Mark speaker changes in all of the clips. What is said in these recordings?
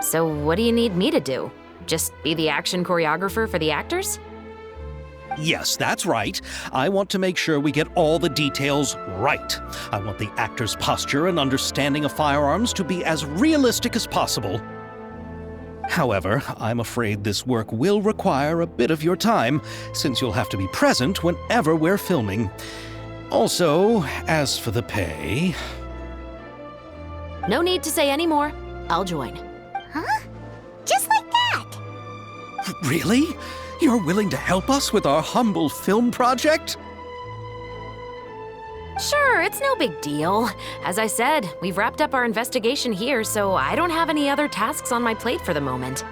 Speaker 1: So what do you need me to do? Just be the action choreographer for the actors?
Speaker 2: Yes, that's right. I want to make sure we get all the details right. I want the actor's posture and understanding of firearms to be as realistic as possible. However, I'm afraid this work will require a bit of your time, since you'll have to be present whenever we're filming. Also, as for the pay...
Speaker 1: No need to say any more. I'll join.
Speaker 3: Huh? Just like that?
Speaker 2: Really? You're willing to help us with our humble film project?
Speaker 1: Sure, it's no big deal. As I said, we've wrapped up our investigation here, so I don't have any other tasks on my plate for the moment.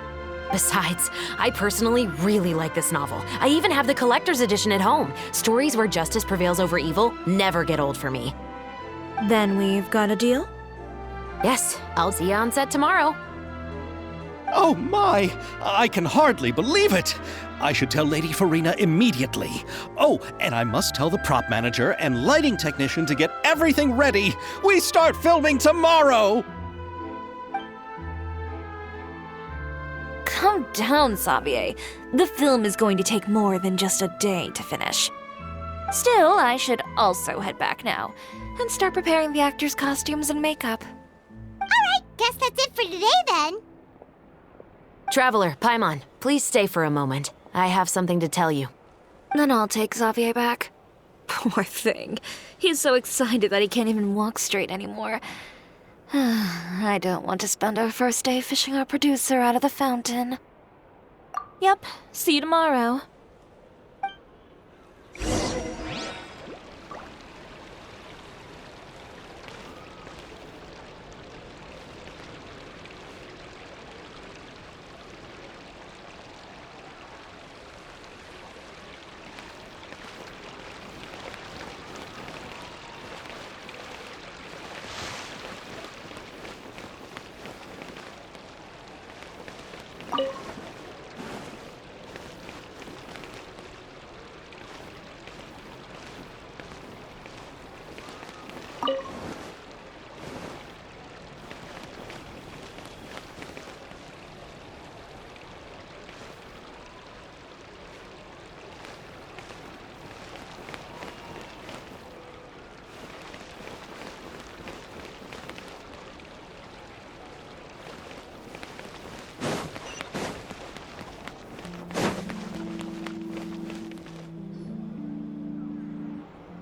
Speaker 1: Besides, I personally really like this novel. I even have the collector's edition at home. Stories where justice prevails over evil never get old for me.
Speaker 4: Then we've got a deal?
Speaker 1: Yes, I'll see you on set tomorrow.
Speaker 2: Oh my! I can hardly believe it! I should tell Lady Farina immediately. Oh, and I must tell the prop manager and lighting technician to get everything ready. We start filming tomorrow!
Speaker 4: Calm down, Xavier. The film is going to take more than just a day to finish. Still, I should also head back now and start preparing the actors' costumes and makeup.
Speaker 3: Alright, guess that's it for today then.
Speaker 1: Traveler, Paimon, please stay for a moment. I have something to tell you.
Speaker 4: Then I'll take Xavier back. Poor thing. He's so excited that he can't even walk straight anymore. I don't want to spend our first day fishing our producer out of the fountain. Yep, see you tomorrow.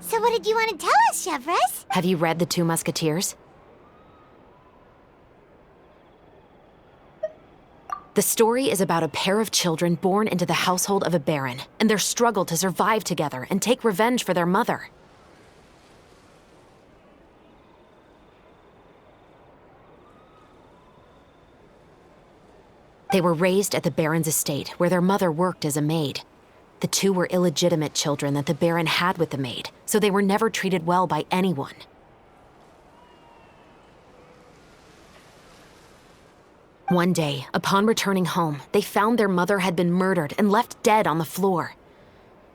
Speaker 3: So what did you want to tell us, Chevres?
Speaker 1: Have you read The Two Musketeers? The story is about a pair of children born into the household of a baron and their struggle to survive together and take revenge for their mother. They were raised at the baron's estate, where their mother worked as a maid. The two were illegitimate children that the baron had with the maid, so they were never treated well by anyone. One day, upon returning home, they found their mother had been murdered and left dead on the floor.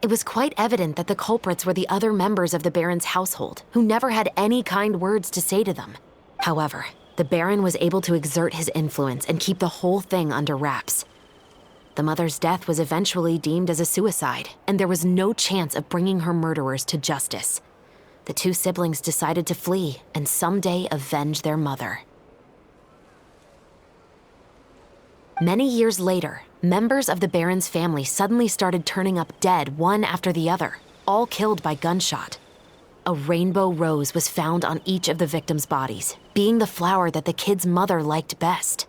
Speaker 1: It was quite evident that the culprits were the other members of the baron's household, who never had any kind words to say to them. However, the baron was able to exert his influence and keep the whole thing under wraps. The mother's death was eventually deemed as a suicide, and there was no chance of bringing her murderers to justice. The two siblings decided to flee and someday avenge their mother. Many years later, members of the baron's family suddenly started turning up dead one after the other, all killed by gunshot. A rainbow rose was found on each of the victims' bodies, being the flower that the kid's mother liked best.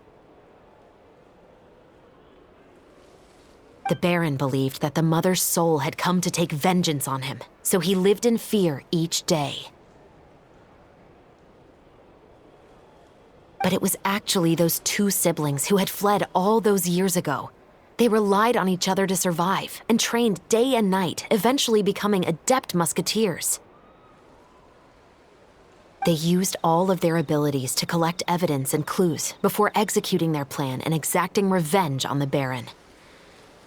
Speaker 1: The baron believed that the mother's soul had come to take vengeance on him, so he lived in fear each day. But it was actually those two siblings who had fled all those years ago. They relied on each other to survive and trained day and night, eventually becoming adept musketeers. They used all of their abilities to collect evidence and clues before executing their plan and exacting revenge on the baron.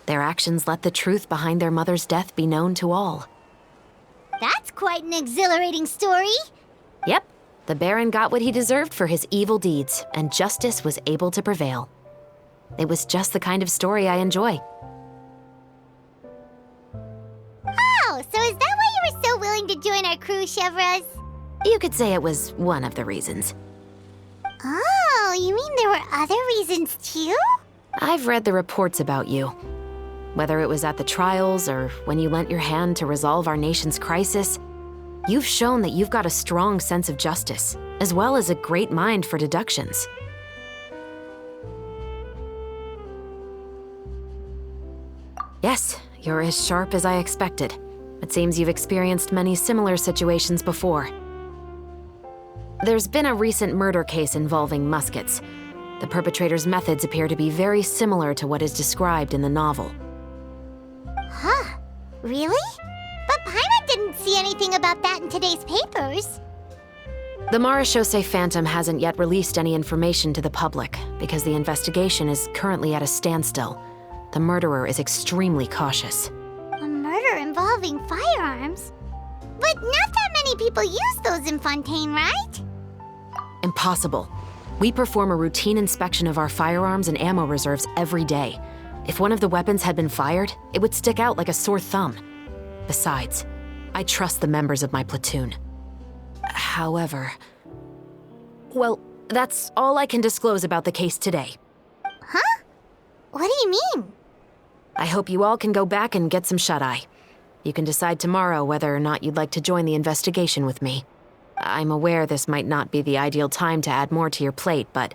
Speaker 1: Their actions let the truth behind their mother's death be known to all.
Speaker 3: That's quite an exhilarating story.
Speaker 1: Yep, the baron got what he deserved for his evil deeds, and justice was able to prevail. It was just the kind of story I enjoy.
Speaker 3: Oh, so is that why you were so willing to join our crew, Chevroz?
Speaker 1: You could say it was one of the reasons.
Speaker 3: Oh, you mean there were other reasons too?
Speaker 1: I've read the reports about you. Whether it was at the trials or when you lent your hand to resolve our nation's crisis, you've shown that you've got a strong sense of justice, as well as a great mind for deductions. Yes, you're as sharp as I expected. It seems you've experienced many similar situations before. There's been a recent murder case involving muskets. The perpetrator's methods appear to be very similar to what is described in the novel.
Speaker 3: Huh? Really? But Paimon didn't see anything about that in today's papers.
Speaker 1: The Marechaussee Phantom hasn't yet released any information to the public because the investigation is currently at a standstill. The murderer is extremely cautious.
Speaker 3: A murder involving firearms? But not that many people use those in Fontaine, right?
Speaker 1: Impossible. We perform a routine inspection of our firearms and ammo reserves every day. If one of the weapons had been fired, it would stick out like a sore thumb. Besides, I trust the members of my platoon. However... Well, that's all I can disclose about the case today.
Speaker 3: Huh? What do you mean?
Speaker 1: I hope you all can go back and get some shut-eye. You can decide tomorrow whether or not you'd like to join the investigation with me. I'm aware this might not be the ideal time to add more to your plate, but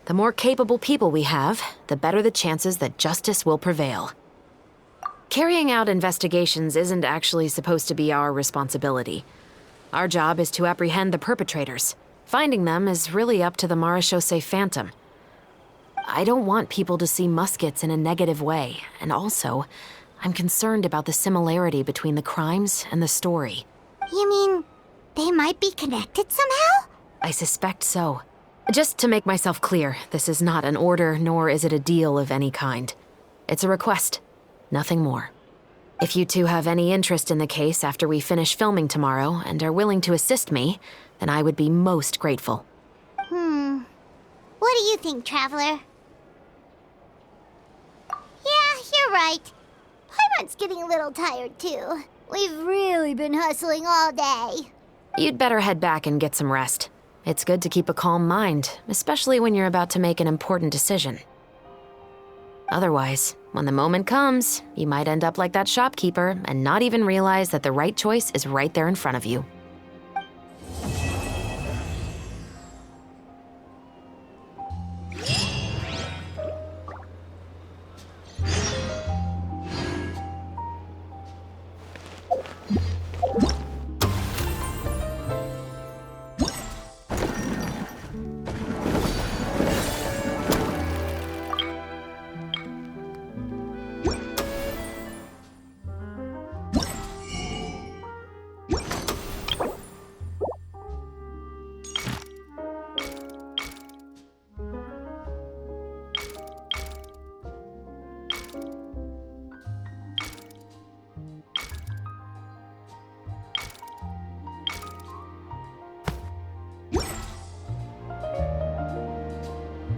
Speaker 1: the more capable people we have, the better the chances that justice will prevail. Carrying out investigations isn't actually supposed to be our responsibility. Our job is to apprehend the perpetrators. Finding them is really up to the Marechaussee Phantom. I don't want people to see muskets in a negative way, and also, I'm concerned about the similarity between the crimes and the story.
Speaker 3: You mean they might be connected somehow?
Speaker 1: I suspect so. Just to make myself clear, this is not an order, nor is it a deal of any kind. It's a request, nothing more. If you two have any interest in the case after we finish filming tomorrow and are willing to assist me, then I would be most grateful.
Speaker 3: What do you think, Traveler? Yeah, you're right. Paimon's getting a little tired, too. We've really been hustling all day.
Speaker 1: You'd better head back and get some rest. It's good to keep a calm mind, especially when you're about to make an important decision. Otherwise, when the moment comes, you might end up like that shopkeeper and not even realize that the right choice is right there in front of you.